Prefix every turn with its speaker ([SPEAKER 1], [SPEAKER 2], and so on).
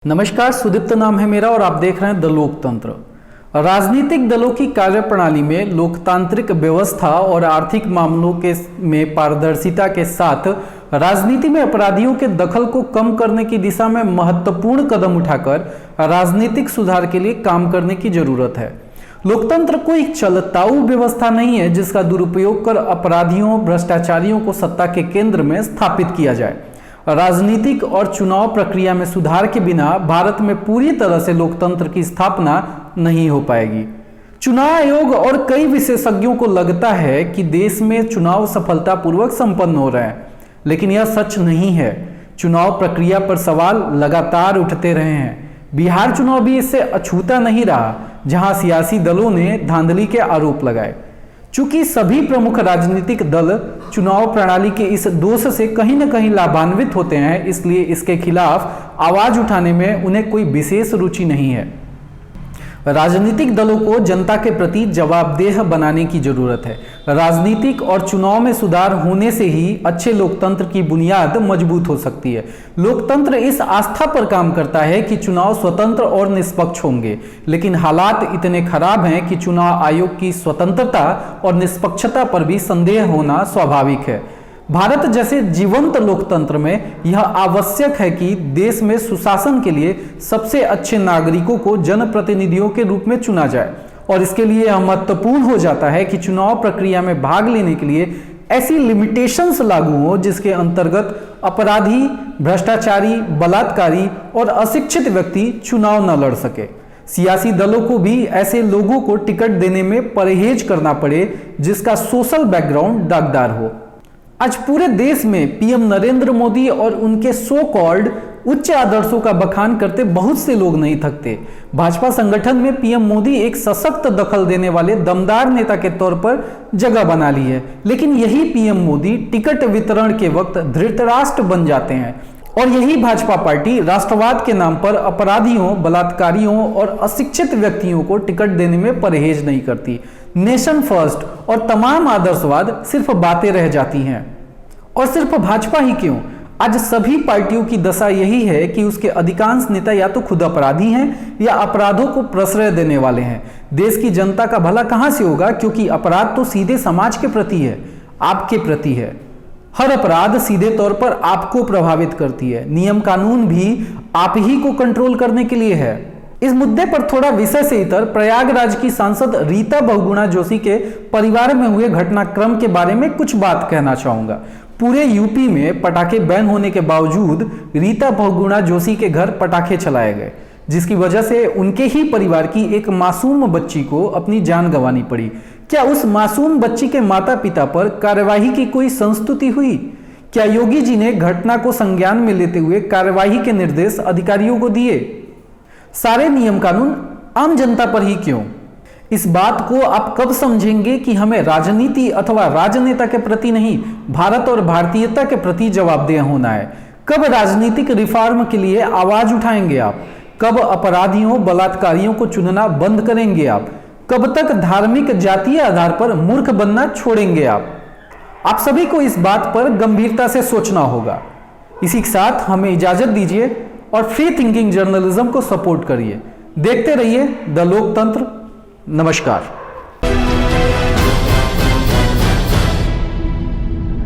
[SPEAKER 1] नमस्कार, सुदीप्त नाम है मेरा और आप देख रहे हैं द लोकतंत्र। राजनीतिक दलों की कार्यप्रणाली में लोकतांत्रिक व्यवस्था और आर्थिक मामलों में पारदर्शिता के साथ राजनीति में अपराधियों के दखल को कम करने की दिशा में महत्वपूर्ण कदम उठाकर राजनीतिक सुधार के लिए काम करने की जरूरत है। लोकतंत्र कोई चलताऊ व्यवस्था नहीं है जिसका दुरुपयोग कर अपराधियों, भ्रष्टाचारियों को सत्ता के केंद्र में स्थापित किया जाए। राजनीतिक और चुनाव प्रक्रिया में सुधार के बिना भारत में पूरी तरह से लोकतंत्र की स्थापना नहीं हो पाएगी। चुनाव आयोग और कई विशेषज्ञों को लगता है कि देश में चुनाव सफलतापूर्वक संपन्न हो रहे हैं, लेकिन यह सच नहीं है। चुनाव प्रक्रिया पर सवाल लगातार उठते रहे हैं। बिहार चुनाव भी इससे अछूता नहीं रहा, जहां सियासी दलों ने धांधली के आरोप लगाए। चूंकि सभी प्रमुख राजनीतिक दल चुनाव प्रणाली के इस दोष से कहीं न कहीं लाभान्वित होते हैं, इसलिए इसके खिलाफ आवाज उठाने में उन्हें कोई विशेष रुचि नहीं है। राजनीतिक दलों को जनता के प्रति जवाबदेह बनाने की जरूरत है। राजनीतिक और चुनाव में सुधार होने से ही अच्छे लोकतंत्र की बुनियाद मजबूत हो सकती है। लोकतंत्र इस आस्था पर काम करता है कि चुनाव स्वतंत्र और निष्पक्ष होंगे, लेकिन हालात इतने खराब हैं कि चुनाव आयोग की स्वतंत्रता और निष्पक्षता पर भी संदेह होना स्वाभाविक है। भारत जैसे जीवंत लोकतंत्र में यह आवश्यक है कि देश में सुशासन के लिए सबसे अच्छे नागरिकों को जनप्रतिनिधियों के रूप में चुना जाए, और इसके लिए यह महत्वपूर्ण हो जाता है कि चुनाव प्रक्रिया में भाग लेने के लिए ऐसी लिमिटेशंस लागू हो जिसके अंतर्गत अपराधी, भ्रष्टाचारी, बलात्कारी और अशिक्षित व्यक्ति चुनाव न लड़ सके। सियासी दलों को भी ऐसे लोगों को टिकट देने में परहेज करना पड़े जिसका सोशल बैकग्राउंड दागदार हो। आज पूरे देश में पीएम नरेंद्र मोदी और उनके सो कॉल्ड उच्च आदर्शों का बखान करते बहुत से लोग नहीं थकते। भाजपा संगठन में पीएम मोदी एक सशक्त दखल देने वाले दमदार नेता के तौर पर जगह बना ली है, लेकिन यही पीएम मोदी टिकट वितरण के वक्त धृतराष्ट्र बन जाते हैं, और यही भाजपा पार्टी राष्ट्रवाद के नाम पर अपराधियों, बलात्कारियों और अशिक्षित व्यक्तियों को टिकट देने में परहेज नहीं करती। नेशन फर्स्ट और तमाम आदर्शवाद सिर्फ बातें रह जाती हैं। और सिर्फ भाजपा ही क्यों, आज सभी पार्टियों की दशा यही है कि उसके अधिकांश नेता या तो खुद अपराधी हैं या अपराधों को प्रश्रय देने वाले हैं। देश की जनता का भला कहां से होगा, क्योंकि अपराध तो सीधे समाज के प्रति है, आपके प्रति है। हर अपराध सीधे तौर पर आपको प्रभावित करती है। नियम कानून भी आप ही को कंट्रोल करने के लिए है। इस मुद्दे पर थोड़ा विषय से इतर प्रयागराज की सांसद रीता बहुगुणा जोशी के परिवार में हुए घटनाक्रम के बारे में कुछ बात कहना चाहूंगा। पूरे यूपी में पटाखे बैन होने के बावजूद रीता बहुगुणा जोशी के घर पटाखे चलाए गए, जिसकी वजह से उनके ही परिवार की एक मासूम बच्ची को अपनी जान गंवानी पड़ी। क्या उस मासूम बच्ची के माता पिता पर कार्यवाही की कोई संस्तुति हुई? क्या योगी जी ने घटना को संज्ञान में लेते हुए कार्यवाही के निर्देश अधिकारियों को दिए? सारे नियम कानून आम जनता पर ही क्यों? इस बात को आप कब समझेंगे कि हमें राजनीति अथवा राजनेता के प्रति नहीं, भारत और भारतीयता के प्रति जवाबदेह होना है? कब राजनीतिक रिफॉर्म के लिए आवाज उठाएंगे आप? कब अपराधियों, बलात्कारियों को चुनना बंद करेंगे आप? कब तक धार्मिक, जातीय आधार पर मूर्ख बनना छोड़ेंगे आप? आप सभी को इस बात पर गंभीरता से सोचना होगा। इसी के साथ हमें इजाजत दीजिए और फ्री थिंकिंग जर्नलिज्म को सपोर्ट करिए। देखते रहिए द लोकतंत्र। नमस्कार।